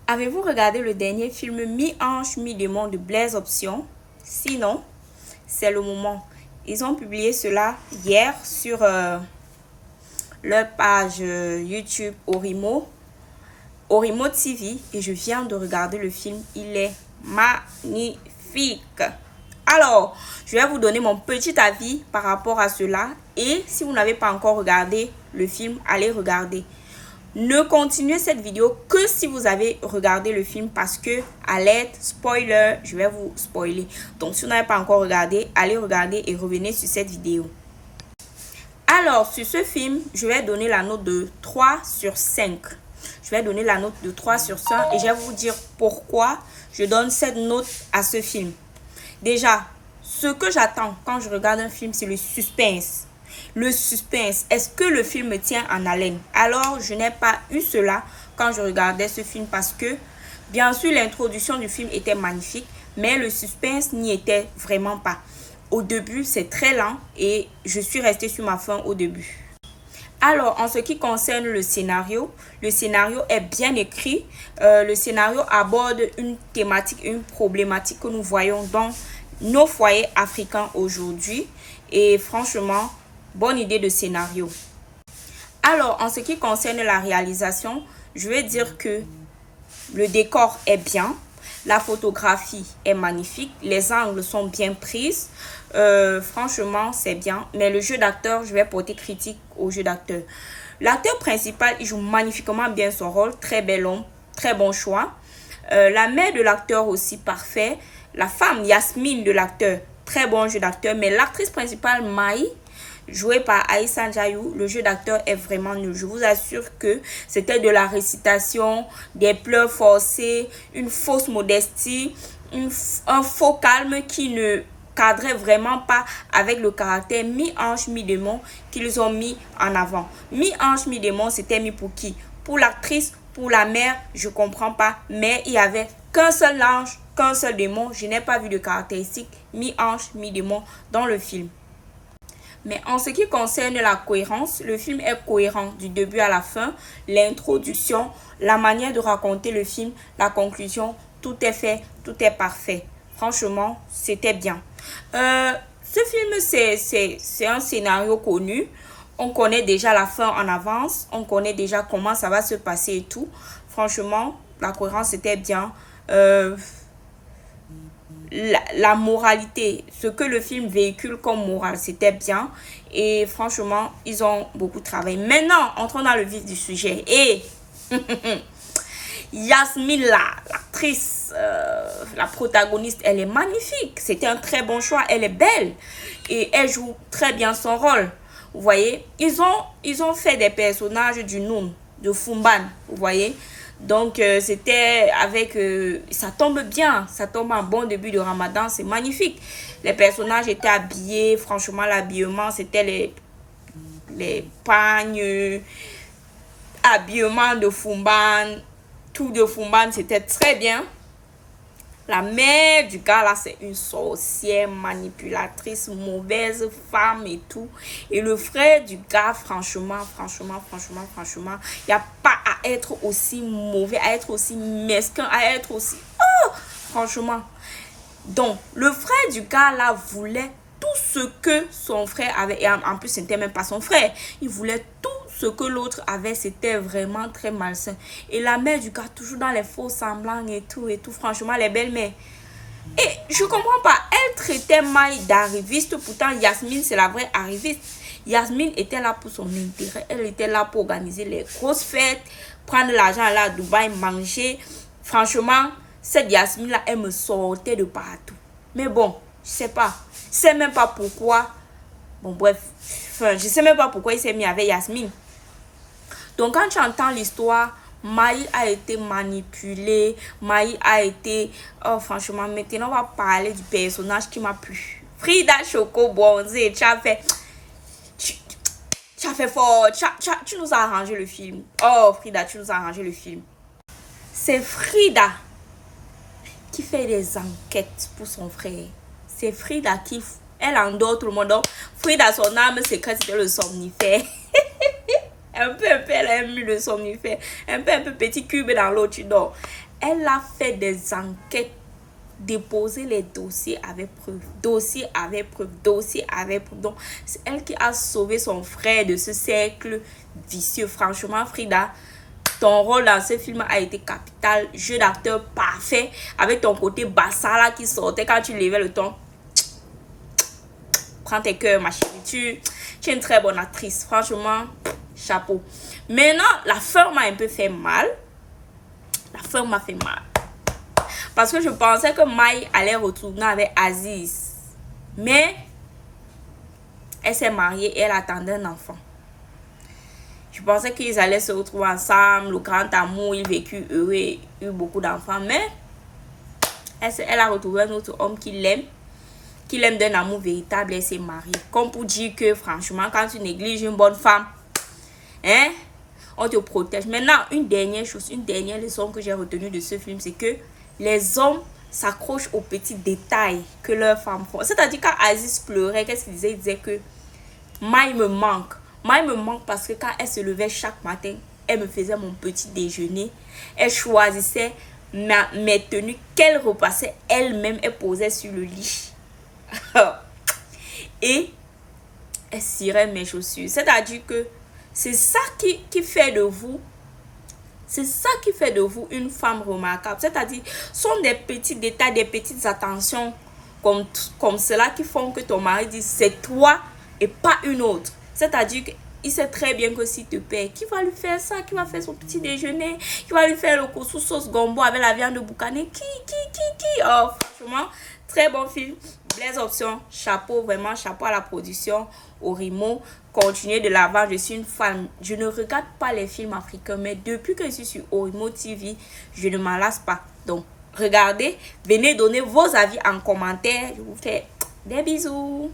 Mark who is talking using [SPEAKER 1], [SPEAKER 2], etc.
[SPEAKER 1] Avez-vous regardé le dernier film Mi-Ange, Mi-Démon de Blaise Option? Sinon, c'est le moment. Ils ont publié cela hier sur leur page YouTube Orimo TV et je viens de regarder le film. Il est magnifique. Alors, je vais vous donner mon petit avis par rapport à cela et si vous n'avez pas encore regardé le film, allez regarder. Ne continuez cette vidéo que si vous avez regardé le film parce que, alerte, spoiler, je vais vous spoiler. Donc, si vous n'avez pas encore regardé, allez regarder et revenez sur cette vidéo. Alors, sur ce film, je vais donner la note de 3 sur 5. Je vais donner la note de 3 sur 5 et je vais vous dire pourquoi je donne cette note à ce film. Déjà, ce que j'attends quand je regarde un film, c'est le suspense. Le suspense, est-ce que le film me tient en haleine? Alors, je n'ai pas eu cela quand je regardais ce film parce que, bien sûr, l'introduction du film était magnifique, mais le suspense n'y était vraiment pas. Au début, c'est très lent et je suis restée sur ma faim au début. Alors, en ce qui concerne le scénario est bien écrit. Le scénario aborde une thématique, une problématique que nous voyons dans nos foyers africains aujourd'hui. Et franchement, bonne idée de scénario. Alors, en ce qui concerne la réalisation, je vais dire que le décor est bien. La photographie est magnifique. Les angles sont bien prises. Franchement, c'est bien. Mais le jeu d'acteur, je vais porter critique au jeu d'acteur. L'acteur principal, il joue magnifiquement bien son rôle. Très bel homme. Très bon choix. La mère de l'acteur aussi, parfait. La femme, Yasmine de l'acteur, très bon jeu d'acteur. Mais l'actrice principale, Maï, jouée par Aïssa Ndiayou, le jeu d'acteur est vraiment nul. Je vous assure que c'était de la récitation, des pleurs forcés, une fausse modestie, un faux calme qui ne cadrait vraiment pas avec le caractère mi-ange, mi-démon qu'ils ont mis en avant. Mi-ange, mi-démon, c'était mis pour qui? Pour l'actrice, pour la mère, je comprends pas. Mais il y avait qu'un seul ange, qu'un seul démon. Je n'ai pas vu de caractéristiques mi-ange, mi-démon dans le film. Mais en ce qui concerne la cohérence, le film est cohérent du début à la fin. L'introduction, la manière de raconter le film, la conclusion, tout est fait, tout est parfait. Franchement, c'était bien. Ce film, c'est un scénario connu. On connaît déjà la fin en avance. On connaît déjà comment ça va se passer et tout. Franchement, la cohérence était bien. La moralité, ce que le film véhicule comme morale, c'était bien. Et franchement, ils ont beaucoup travaillé. Maintenant, entrons dans le vif du sujet. Et Yasmine, l'actrice, la protagoniste, elle est magnifique. C'était un très bon choix. Elle est belle. Et elle joue très bien son rôle. Vous voyez, ils ont fait des personnages du Noun, de Fumban. Vous voyez. Donc, c'était avec... ça tombe bien. Ça tombe en bon début de Ramadan. C'est magnifique. Les personnages étaient habillés. Franchement, l'habillement, c'était les pagnes, habillement de Fumban. Tout de Fumban, c'était très bien. La mère du gars, là, c'est une sorcière, manipulatrice, mauvaise femme et tout. Et le frère du gars, franchement, il n'y a pas à être aussi mauvais, à être aussi mesquin, à être aussi... Oh, franchement. Donc, le frère du gars, là, voulait tout ce que son frère avait. Et en plus, ce n'était même pas son frère. Il voulait tout ce que l'autre avait. C'était vraiment très malsain. Et la mère du gars, toujours dans les faux semblants et tout. Franchement, les belles-mères. Et je comprends pas. Elle traitait Maï d'arriviste. Pourtant, Yasmine, c'est la vraie arriviste. Yasmine était là pour son intérêt. Elle était là pour organiser les grosses fêtes. Prendre l'argent là à Dubaï, manger. Franchement, cette Yasmine-là, elle me sortait de partout. Mais bon, je sais pas. Je sais même pas pourquoi. Bon, bref. Enfin, je sais même pas pourquoi il s'est mis avec Yasmine. Donc, quand tu entends l'histoire, Maï a été manipulée. Maï a été... Oh, franchement, maintenant, on va parler du personnage qui m'a plu. Frida Choco Bonzé, tu as fait... Tu as fait fort. Tu nous as arrangé le film. Oh, Frida, tu nous as arrangé le film. C'est Frida qui fait des enquêtes pour son frère. C'est Frida qui... Elle endort tout le monde. Donc, Frida, son âme secrète, c'était le somnifère. un peu, elle a mis le somnifère. Un peu, petit cube dans l'eau, tu dors. Elle a fait des enquêtes, déposer les dossiers avec preuve, dossier avec preuve, dossier avec preuve. Donc, c'est elle qui a sauvé son frère de ce cercle vicieux. Franchement, Frida, ton rôle dans ce film a été capital. Jeu d'acteur parfait, avec ton côté bassala qui sortait quand tu levais le ton. Prends tes cœurs, ma chérie. Tu es une très bonne actrice. Franchement, chapeau. Maintenant, la fin m'a un peu fait mal. La fin m'a fait mal. Parce que je pensais que Mai allait retourner avec Aziz. Mais elle s'est mariée et elle attendait un enfant. Je pensais qu'ils allaient se retrouver ensemble, le grand amour, ils vécu heureux et eu beaucoup d'enfants. Mais elle a retrouvé un autre homme qui l'aime d'un amour véritable et s'est mariée. Comme pour dire que franchement, quand tu négliges une bonne femme, hein, on te protège. Maintenant, une dernière chose, une dernière leçon que j'ai retenue de ce film, c'est que les hommes s'accrochent aux petits détails que leurs femmes font. C'est-à-dire quand Aziz pleurait, qu'est-ce qu'il disait? Il disait que Mai me manque. Mai me manque parce que quand elle se levait chaque matin, elle me faisait mon petit déjeuner. Elle choisissait mes tenues qu'elle repassait elle-même, elle posait sur le lit. Et elle cirait mes chaussures. C'est-à-dire que c'est ça qui fait de vous, c'est ça qui fait de vous une femme remarquable. C'est-à-dire, sont des petits détails, des petites attentions comme cela qui font que ton mari dit c'est toi et pas une autre. C'est-à-dire qu'il sait très bien que s'il te paie, qui va lui faire ça, qui va faire son petit déjeuner, qui va lui faire le couscous sauce gombo avec la viande de boucané, qui. Oh, franchement, très bon film. Blaise Option, chapeau, vraiment chapeau à la production, au Rimo. Continuez de l'avant, je suis une fan. Je ne regarde pas les films africains, mais depuis que je suis sur Orimo TV, je ne m'en lasse pas. Donc, regardez, venez donner vos avis en commentaire. Je vous fais des bisous.